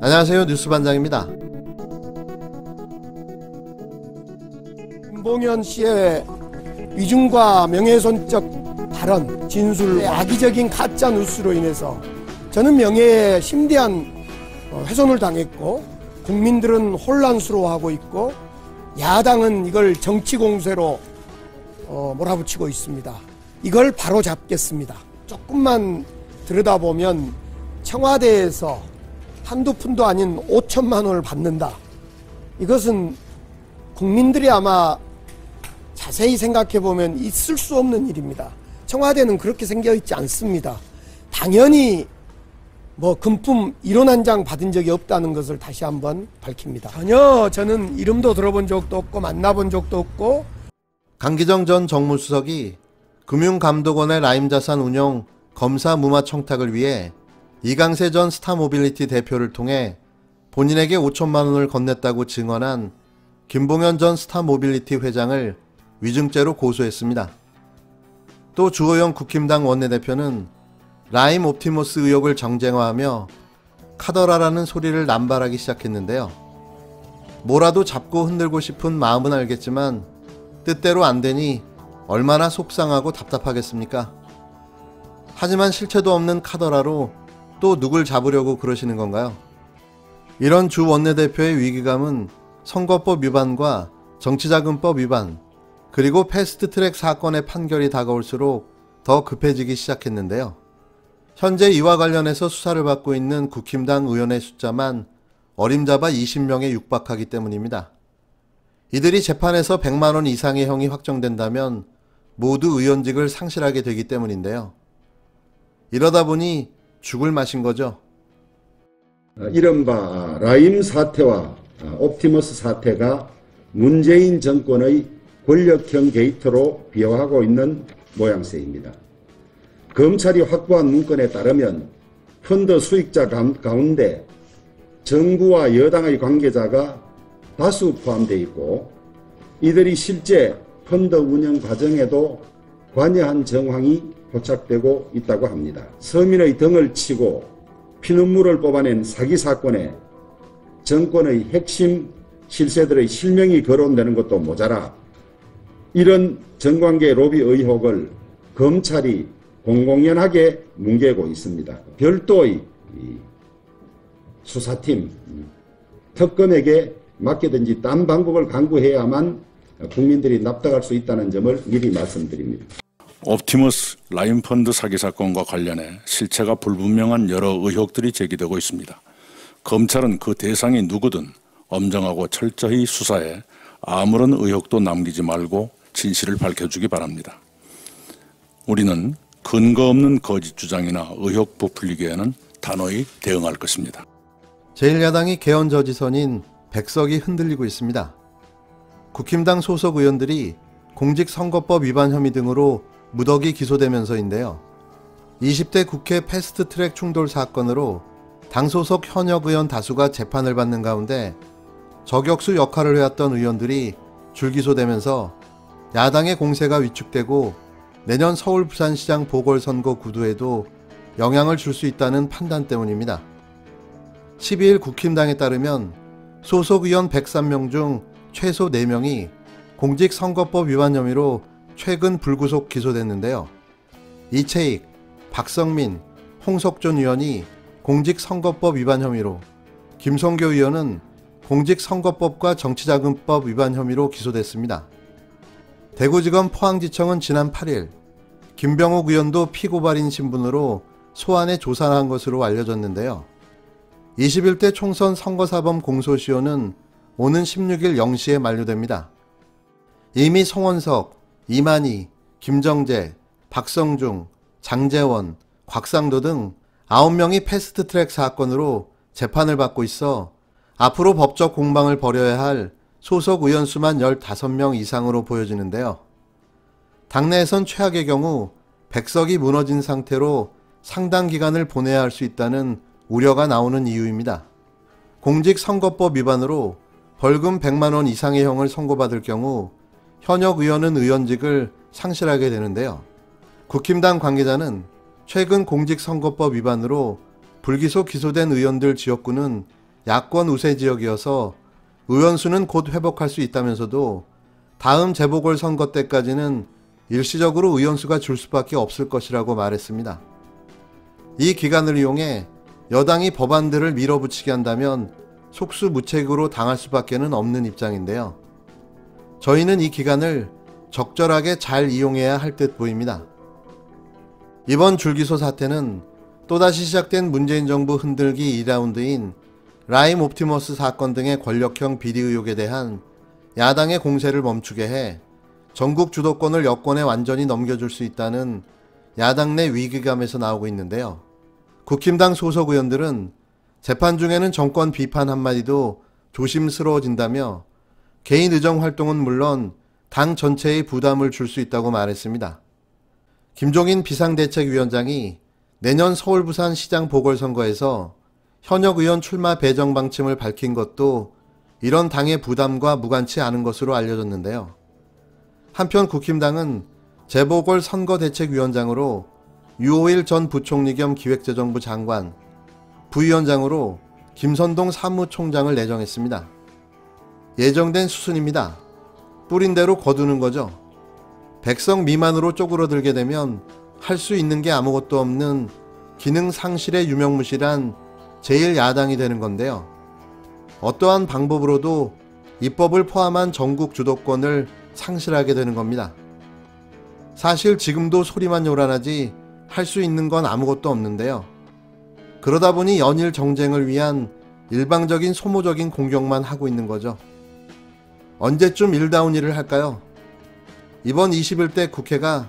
안녕하세요. 뉴스반장입니다. 김봉현 씨의 위증과 명예훼손적 발언, 진술, 악의적인 가짜 뉴스로 인해서 저는 명예에 심대한 훼손을 당했고, 국민들은 혼란스러워하고 있고, 야당은 이걸 정치 공세로 몰아붙이고 있습니다. 이걸 바로 잡겠습니다. 조금만 들여다보면 청와대에서 한두 푼도 아닌 5천만 원을 받는다. 이것은 국민들이 아마 자세히 생각해보면 있을 수 없는 일입니다. 청와대는 그렇게 생겨있지 않습니다. 당연히 금품 1원 한 장 받은 적이 없다는 것을 다시 한번 밝힙니다. 전혀 저는 이름도 들어본 적도 없고 만나본 적도 없고. 강기정 전 정무수석이 금융감독원의 라임자산 운용 검사 무마 청탁을 위해 이강세 전 스타모빌리티 대표를 통해 본인에게 5천만 원을 건넸다고 증언한 김봉현 전 스타모빌리티 회장을 위증죄로 고소했습니다. 또 주호영 국힘당 원내대표는 라임 옵티머스 의혹을 정쟁화하며 카더라라는 소리를 남발하기 시작했는데요. 뭐라도 잡고 흔들고 싶은 마음은 알겠지만 뜻대로 안 되니 얼마나 속상하고 답답하겠습니까? 하지만 실체도 없는 카더라로 또 누굴 잡으려고 그러시는 건가요? 이런 주 원내대표의 위기감은 선거법 위반과 정치자금법 위반, 그리고 패스트트랙 사건의 판결이 다가올수록 더 급해지기 시작했는데요. 현재 이와 관련해서 수사를 받고 있는 국힘당 의원의 숫자만 어림잡아 20명에 육박하기 때문입니다. 이들이 재판에서 100만 원 이상의 형이 확정된다면 모두 의원직을 상실하게 되기 때문인데요. 이러다 보니 죽을 맛인 거죠. 이른바 라임 사태와 옵티머스 사태가 문재인 정권의 권력형 게이트로 비화하고 있는 모양새입니다. 검찰이 확보한 문건에 따르면 펀드 수익자 가운데 정부와 여당의 관계자가 다수 포함되어 있고, 이들이 실제 펀드 운영 과정에도 관여한 정황이 포착되고 있다고 합니다. 서민의 등을 치고 피눈물을 뽑아낸 사기 사건에 정권의 핵심 실세들의 실명이 거론되는 것도 모자라 이런 정관계 로비 의혹을 검찰이 공공연하게 뭉개고 있습니다. 별도의 수사팀, 특검에게 맡기든지 딴 방법을 강구해야만 국민들이 납득할 수 있다는 점을 미리 말씀드립니다. 옵티머스 라임 펀드 사기 사건과 관련해 실체가 불분명한 여러 의혹들이 제기되고 있습니다. 검찰은 그 대상이 누구든 엄정하고 철저히 수사해 아무런 의혹도 남기지 말고 진실을 밝혀주기 바랍니다. 우리는 근거 없는 거짓 주장이나 의혹 부풀리기에는 단호히 대응할 것입니다. 제1야당이 개헌저지선인 백석이 흔들리고 있습니다. 국힘당 소속 의원들이 공직선거법 위반 혐의 등으로 무더기 기소되면서인데요. 20대 국회 패스트트랙 충돌 사건으로 당 소속 현역 의원 다수가 재판을 받는 가운데 저격수 역할을 해왔던 의원들이 줄기소되면서 야당의 공세가 위축되고 내년 서울 부산시장 보궐선거 구도에도 영향을 줄 수 있다는 판단 때문입니다. 12일 국힘당에 따르면 소속 의원 103명 중 최소 4명이 공직선거법 위반 혐의로 최근 불구속 기소됐는데요. 이채익, 박성민, 홍석준 의원이 공직선거법 위반 혐의로, 김성교 의원은 공직선거법과 정치자금법 위반 혐의로 기소됐습니다. 대구지검 포항지청은 지난 8일 김병욱 의원도 피고발인 신분으로 소환해 조사한 것으로 알려졌는데요. 21대 총선 선거사범 공소시효는 오는 16일 0시에 만료됩니다. 이미 송원석, 이만희, 김정재, 박성중, 장재원, 곽상도 등 9명이 패스트트랙 사건으로 재판을 받고 있어 앞으로 법적 공방을 벌여야 할 소속 의원 수만 15명 이상으로 보여지는데요. 당내에선 최악의 경우 백석이 무너진 상태로 상당 기간을 보내야 할 수 있다는 우려가 나오는 이유입니다. 공직선거법 위반으로 벌금 100만 원 이상의 형을 선고받을 경우 현역 의원은 의원직을 상실하게 되는데요. 국힘당 관계자는 최근 공직선거법 위반으로 불기소 기소된 의원들 지역구는 야권 우세 지역이어서 의원수는 곧 회복할 수 있다면서도 다음 재보궐선거 때까지는 일시적으로 의원수가 줄 수밖에 없을 것이라고 말했습니다. 이 기간을 이용해 여당이 법안들을 밀어붙이게 한다면 속수무책으로 당할 수밖에는 없는 입장인데요. 저희는 이 기간을 적절하게 잘 이용해야 할 듯 보입니다. 이번 줄기소 사태는 또다시 시작된 문재인 정부 흔들기 2라운드인 라임 옵티머스 사건 등의 권력형 비리 의혹에 대한 야당의 공세를 멈추게 해 전국 주도권을 여권에 완전히 넘겨줄 수 있다는 야당 내 위기감에서 나오고 있는데요. 국힘당 소속 의원들은 재판 중에는 정권 비판 한마디도 조심스러워진다며 개인 의정 활동은 물론 당 전체의 부담을 줄 수 있다고 말했습니다. 김종인 비상대책위원장이 내년 서울 부산 시장 보궐선거에서 현역 의원 출마 배정 방침을 밝힌 것도 이런 당의 부담과 무관치 않은 것으로 알려졌는데요. 한편 국힘당은 재보궐 선거대책위원장으로 유호일 전 부총리 겸 기획재정부 장관, 부위원장으로 김선동 사무총장을 내정했습니다. 예정된 수순입니다. 뿌린 대로 거두는 거죠. 백성 미만으로 쪼그러들게 되면 할 수 있는 게 아무것도 없는 기능 상실의 유명무실한 제1야당이 되는 건데요. 어떠한 방법으로도 입법을 포함한 전국 주도권을 상실하게 되는 겁니다. 사실 지금도 소리만 요란하지 할 수 있는 건 아무것도 없는데요. 그러다 보니 연일 정쟁을 위한 일방적인 소모적인 공격만 하고 있는 거죠. 언제쯤 일다운 일을 할까요? 이번 21대 국회가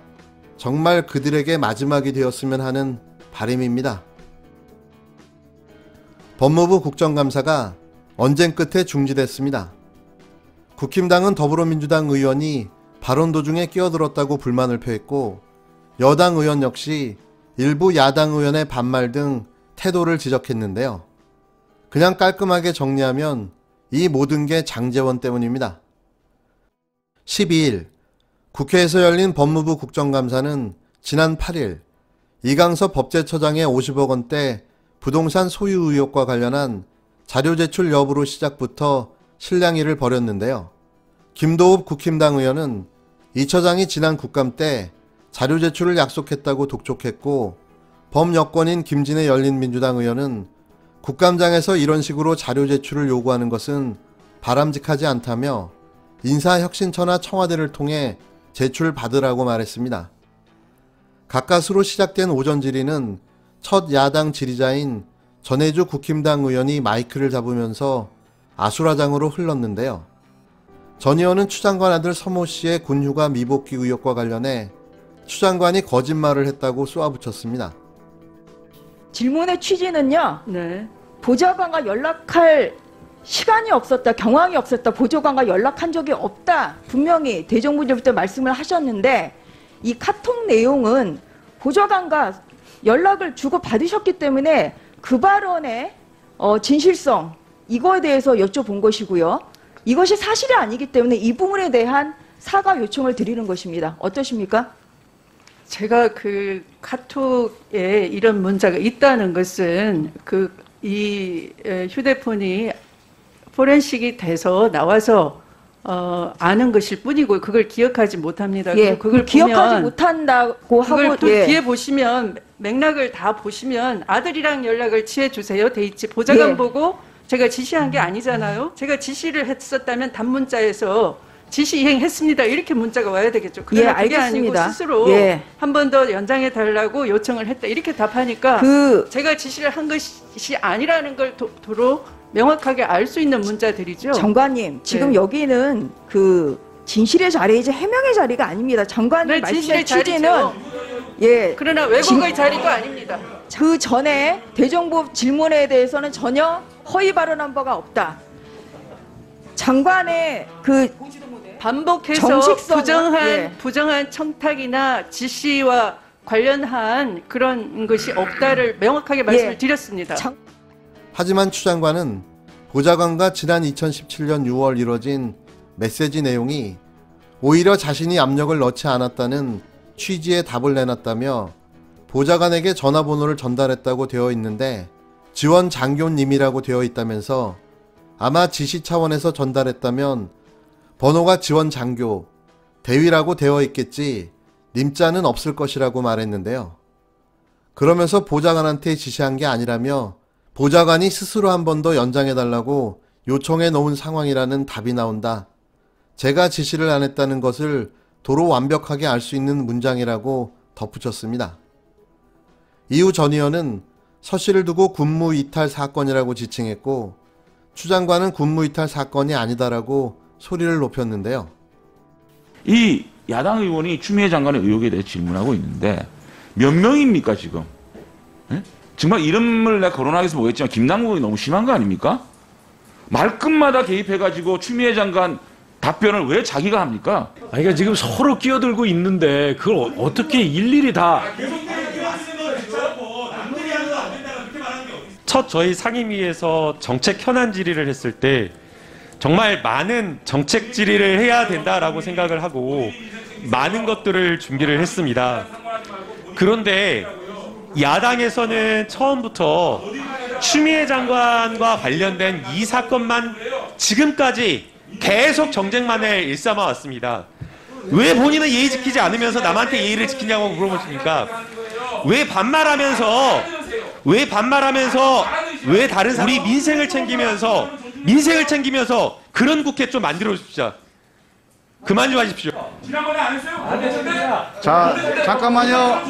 정말 그들에게 마지막이 되었으면 하는 바람입니다. 법무부 국정감사가 언쟁 끝에 중지됐습니다. 국힘당은 더불어민주당 의원이 발언 도중에 끼어들었다고 불만을 표했고, 여당 의원 역시 일부 야당 의원의 반말 등 태도를 지적했는데요. 그냥 깔끔하게 정리하면 이 모든 게 장제원 때문입니다. 12일 국회에서 열린 법무부 국정감사는 지난 8일 이강섭 법제처장의 50억 원대 부동산 소유 의혹과 관련한 자료 제출 여부로 시작부터 실랑이를 벌였는데요. 김도읍 국힘당 의원은 이 처장이 지난 국감 때 자료 제출을 약속했다고 독촉했고, 범여권인 김진애 열린민주당 의원은 국감장에서 이런 식으로 자료 제출을 요구하는 것은 바람직하지 않다며 인사혁신처나 청와대를 통해 제출받으라고 말했습니다. 가까스로 시작된 오전 질의는 첫 야당 지리자인 전해주 국힘당 의원이 마이크를 잡으면서 아수라장으로 흘렀는데요. 전 의원은 추 장관 아들 서모 씨의 군휴가 미복귀 의혹과 관련해 추 장관이 거짓말을 했다고 쏘아붙였습니다. 질문의 취지는요. 네. 보좌관과 연락할 시간이 없었다, 경황이 없었다, 보좌관과 연락한 적이 없다, 분명히 대정부들부터 말씀을 하셨는데, 이 카톡 내용은 보좌관과 연락을 주고 받으셨기 때문에 그 발언의 진실성, 이거에 대해서 여쭤본 것이고요. 이것이 사실이 아니기 때문에 이 부분에 대한 사과 요청을 드리는 것입니다. 어떠십니까? 제가 그 카톡에 이런 문자가 있다는 것은 이 휴대폰이 포렌식이 돼서 나와서 아는 것일 뿐이고, 그걸 기억하지 못합니다. 예, 그걸 기억하지 못한다고 하고, 그걸 또 예. 뒤에 보시면 맥락을 다 보시면 아들이랑 연락을 취해 주세요 돼 있지, 보좌관 예. 보고 제가 지시한 게 아니잖아요. 제가 지시를 했었다면 단문자에서 지시 이행했습니다 이렇게 문자가 와야 되겠죠. 그러나 예, 그게 아니고 알겠습니다. 스스로 예. 한 번 더 연장해 달라고 요청을 했다 이렇게 답하니까 제가 지시를 한 것이 아니라는 걸 도로 명확하게 알 수 있는 문자들이죠. 장관님, 지금 네. 여기는 그 진실의 자리이지 해명의 자리가 아닙니다. 장관님 네, 말씀의 진실의 취지는 자리죠. 예, 그러나 왜곡의 자리도 아닙니다. 그 전에 대정부 질문에 대해서는 전혀 허위 발언한 바가 없다. 장관의 그 반복해서 정식성은, 예. 부정한 청탁이나 지시와 관련한 그런 것이 없다를 명확하게 말씀을 예. 드렸습니다. 하지만 추 장관은 보좌관과 지난 2017년 6월 이뤄진 메시지 내용이 오히려 자신이 압력을 넣지 않았다는 취지에 답을 내놨다며 보좌관에게 전화번호를 전달했다고 되어 있는데 지원 장교님이라고 되어 있다면서 아마 지시 차원에서 전달했다면 번호가 지원 장교, 대위라고 되어 있겠지 님자는 없을 것이라고 말했는데요. 그러면서 보좌관한테 지시한 게 아니라며 보좌관이 스스로 한 번 더 연장해달라고 요청해 놓은 상황이라는 답이 나온다. 제가 지시를 안 했다는 것을 도로 완벽하게 알 수 있는 문장이라고 덧붙였습니다. 이후 전 의원은 서씨를 두고 군무 이탈 사건이라고 지칭했고 추 장관은 군무 이탈 사건이 아니다라고 소리를 높였는데요. 이 야당 의원이 추미애 장관의 의혹에 대해 질문하고 있는데 몇 명입니까 지금? 예? 정말 이름을 내가 거론하겠어 보겠지만 김남국이 너무 심한 거 아닙니까? 말끝마다 개입해가지고 추미애 장관 답변을 왜 자기가 합니까? 아니, 그러니까 지금 서로 끼어들고 있는데 그걸 어떻게 일일이 다. 첫 저희 상임위에서 정책 현안 질의를 했을 때 정말 많은 정책 질의를 해야 된다라고 생각을 하고 많은 것들을 준비를 했습니다. 그런데 야당에서는 처음부터 추미애 장관과 관련된 이 사건만 지금까지 계속 정쟁만을 일삼아 왔습니다. 왜 본인은 예의 지키지 않으면서 남한테 예의를 지키냐고 물어보십니까? 왜 반말하면서 왜 다른 우리 민생을 챙기면서 그런 국회 좀 만들어 주십시오. 그만 좀 하십시오. 지난번에 안 했어요? 안 했습니다. 자, 잠깐만요.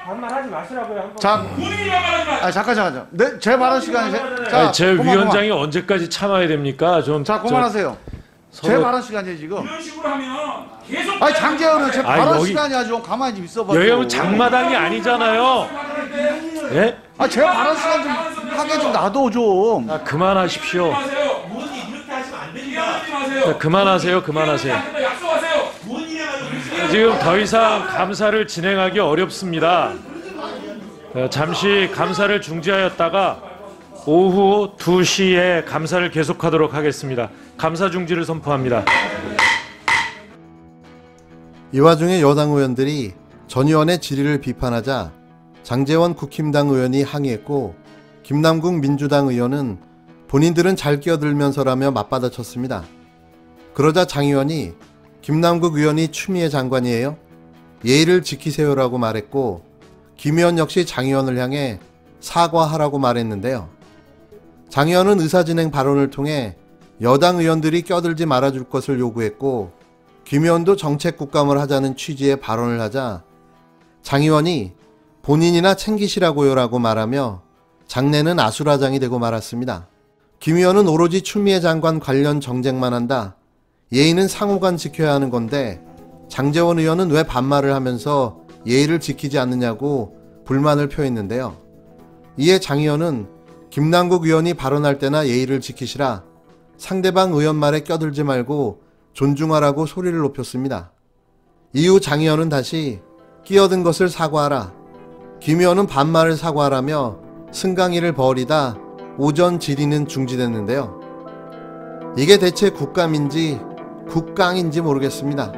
반말하지 마시라고요. 한번. 자, 잠깐. 네, 제 발언 시간이 자, 제 위원장이 언제까지 참아야 됩니까? 좀. 자, 그만하세요. 제 발언 시간이에요 지금. 이런 식으로 하면 계속. 아니 장재현은 제 발언 시간이야 좀 가만히 좀 있어봐. 여기는 장마당이 아니잖아요. 예? 아, 제 발언 시간 좀 하게 좀 놔둬 좀. 아, 그만하십시오. 자, 그만하세요. 지금 더 이상 감사를 진행하기 어렵습니다. 잠시 감사를 중지하였다가 오후 2시에 감사를 계속하도록 하겠습니다. 감사 중지를 선포합니다. 이 와중에 여당 의원들이 전 의원의 질의를 비판하자 장제원 국힘당 의원이 항의했고 김남국 민주당 의원은 본인들은 잘 끼어들면서라며 맞받아쳤습니다. 그러자 장 의원이 김남국 의원이 추미애 장관이에요? 예의를 지키세요라고 말했고 김 의원 역시 장 의원을 향해 사과하라고 말했는데요. 장 의원은 의사진행 발언을 통해 여당 의원들이 껴들지 말아줄 것을 요구했고 김 의원도 정책 국감을 하자는 취지의 발언을 하자 장 의원이 본인이나 챙기시라고요 라고 말하며 장내는 아수라장이 되고 말았습니다. 김 의원은 오로지 추미애 장관 관련 정쟁만 한다. 예의는 상호간 지켜야 하는 건데 장제원 의원은 왜 반말을 하면서 예의를 지키지 않느냐고 불만을 표했는데요. 이에 장 의원은 김남국 의원이 발언할 때나 예의를 지키시라. 상대방 의원 말에 껴들지 말고 존중하라고 소리를 높였습니다. 이후 장 의원은 다시 끼어든 것을 사과하라. 김 의원은 반말을 사과하라며 승강이를 벌이다 오전 질의는 중지됐는데요. 이게 대체 국감인지 국강인지 모르겠습니다.